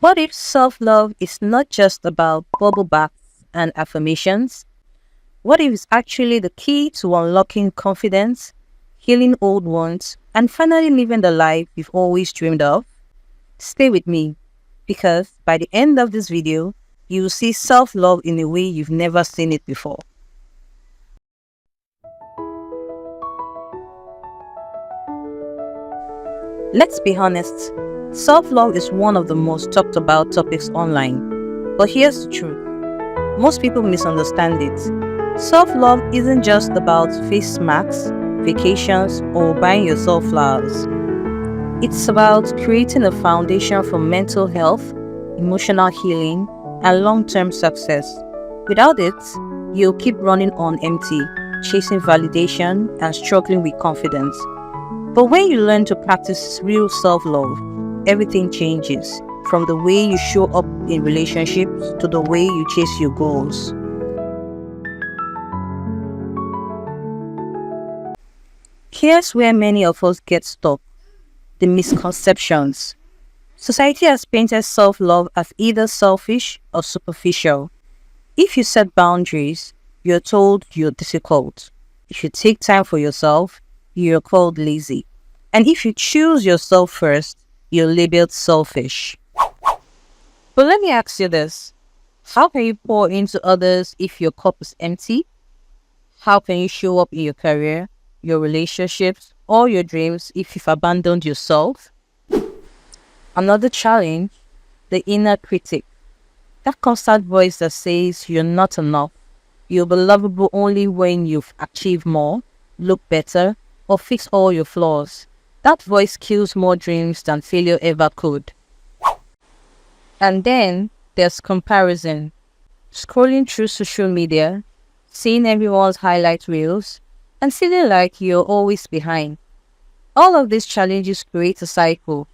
What if self-love is not just about bubble baths and affirmations? What if it's actually the key to unlocking confidence, healing old wounds, and finally living the life you've always dreamed of? Stay with me, because by the end of this video, you'll see self-love in a way you've never seen it before. Let's be honest, self-love is one of the most talked about topics online. But here's the truth. Most people misunderstand it. Self-love isn't just about face masks, vacations, or buying yourself flowers. It's about creating a foundation for mental health, emotional healing, and long-term success. Without it, you'll keep running on empty, chasing validation and struggling with confidence. But when you learn to practice real self-love, everything changes, from the way you show up in relationships to the way you chase your goals. Here's where many of us get stuck: the misconceptions. Society has painted self-love as either selfish or superficial. If you set boundaries, you're told you're difficult. If you take time for yourself, you're called lazy. And if you choose yourself first, you're labeled selfish. But let me ask you this. How can you pour into others if your cup is empty? How can you show up in your career, your relationships, or your dreams if you've abandoned yourself? Another challenge: the inner critic. That constant voice that says you're not enough. You'll be lovable only when you've achieved more, look better, or fix all your flaws. That voice kills more dreams than failure ever could. And then there's comparison. Scrolling through social media, seeing everyone's highlight reels, and feeling like you're always behind. All of these challenges create a cycle: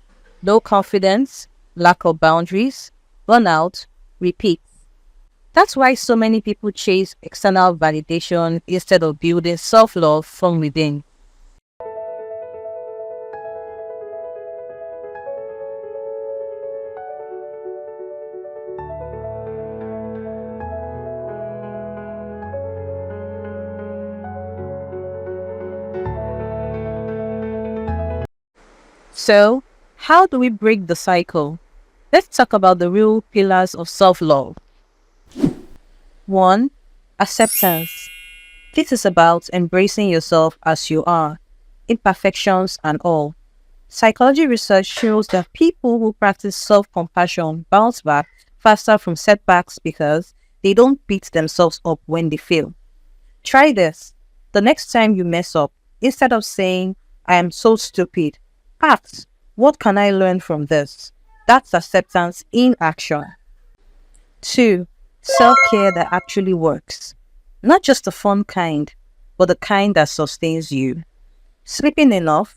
low confidence, lack of boundaries, burnout, repeat. That's why so many people chase external validation instead of building self-love from within. So, how do we break the cycle? Let's talk about the real pillars of self-love. 1. Acceptance. This is about embracing yourself as you are, imperfections and all. Psychology research shows that people who practice self-compassion bounce back faster from setbacks because they don't beat themselves up when they fail. Try this. The next time you mess up, instead of saying, "I am so stupid," ask, "What can I learn from this?" That's acceptance in action. 2. Self-care that actually works. Not just the fun kind, but the kind that sustains you. Sleeping enough,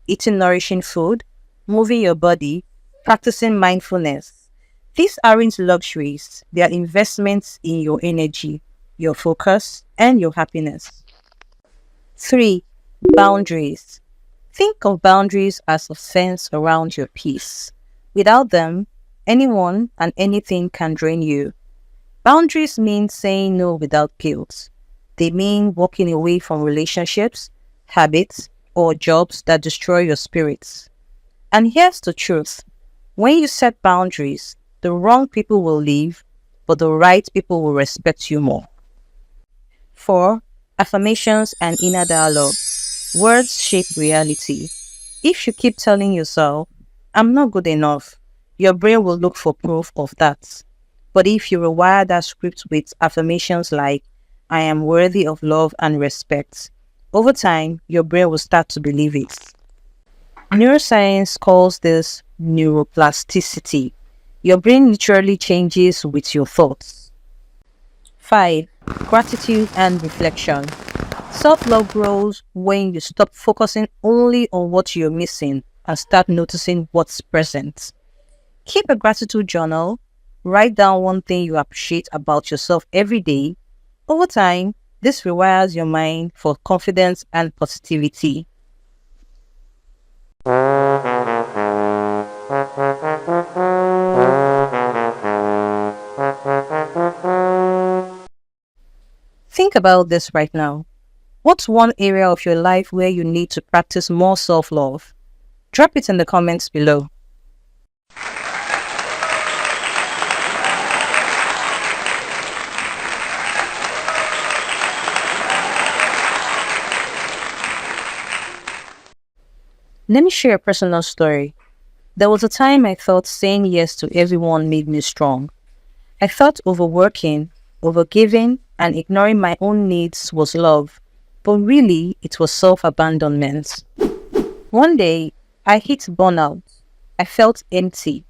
eating nourishing food, moving your body, practicing mindfulness. These aren't luxuries, they are investments in your energy, your focus, and your happiness. 3. Boundaries. Think of boundaries as a fence around your peace. Without them, anyone and anything can drain you. Boundaries mean saying no without guilt. They mean walking away from relationships, habits, or jobs that destroy your spirits. And here's the truth. When you set boundaries, the wrong people will leave, but the right people will respect you more. 4. Affirmations and inner dialogue. Words shape reality. If you keep telling yourself, "I'm not good enough," your brain will look for proof of that. But if you rewire that script with affirmations like, "I am worthy of love and respect," over time, your brain will start to believe it. Neuroscience calls this neuroplasticity. Your brain literally changes with your thoughts. 5. Gratitude and reflection. Self-love grows when you stop focusing only on what you're missing and start noticing what's present. Keep a gratitude journal. Write down one thing you appreciate about yourself every day. Over time, this rewires your mind for confidence and positivity. about this right now. What's one area of your life where you need to practice more self love? Drop it in the comments below. Let me share a personal story. There was a time I thought saying yes to everyone made me strong. I thought overworking, overgiving, and ignoring my own needs was love, but really it was self-abandonment. One day, I hit burnout. I felt empty.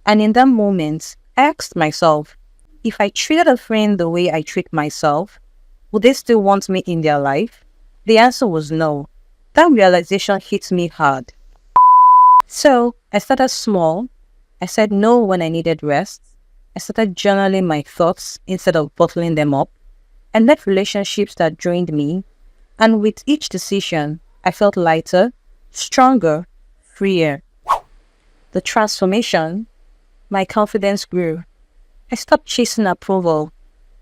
And in that moment, I asked myself, if I treated a friend the way I treat myself, would they still want me in their life? The answer was no. That realization hit me hard. So I started small. I said no when I needed rest. I started journaling my thoughts instead of bottling them up. I left relationships that drained me. And with each decision, I felt lighter, stronger, freer. The transformation, my confidence grew. I stopped chasing approval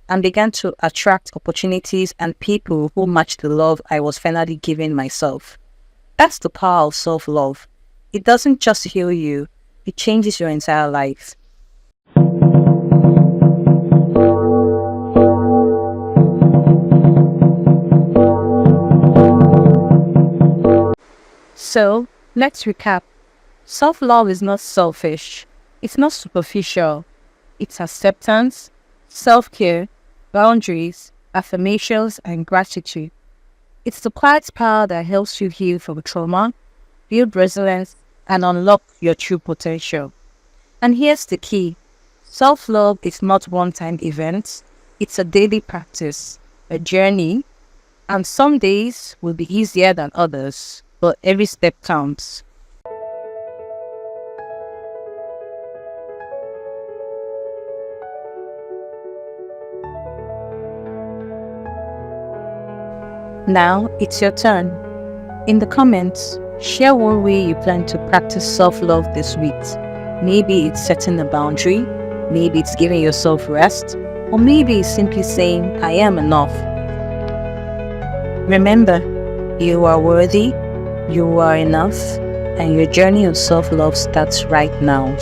and began to attract opportunities and people who matched the love I was finally giving myself. That's the power of self-love. It doesn't just heal you, it changes your entire life. So, let's recap. Self-love is not selfish. It's not superficial. It's acceptance, self-care, boundaries, affirmations, and gratitude. It's the quiet power that helps you heal from trauma, build resilience, and unlock your true potential. And here's the key. Self-love is not one-time event. It's a daily practice, a journey, and some days will be easier than others, but every step counts. Now it's your turn. In the comments, share one way you plan to practice self-love this week. Maybe it's setting a boundary, maybe it's giving yourself rest, or maybe it's simply saying, I am enough. Remember, you are worthy, you are enough, and your journey of self-love starts right now.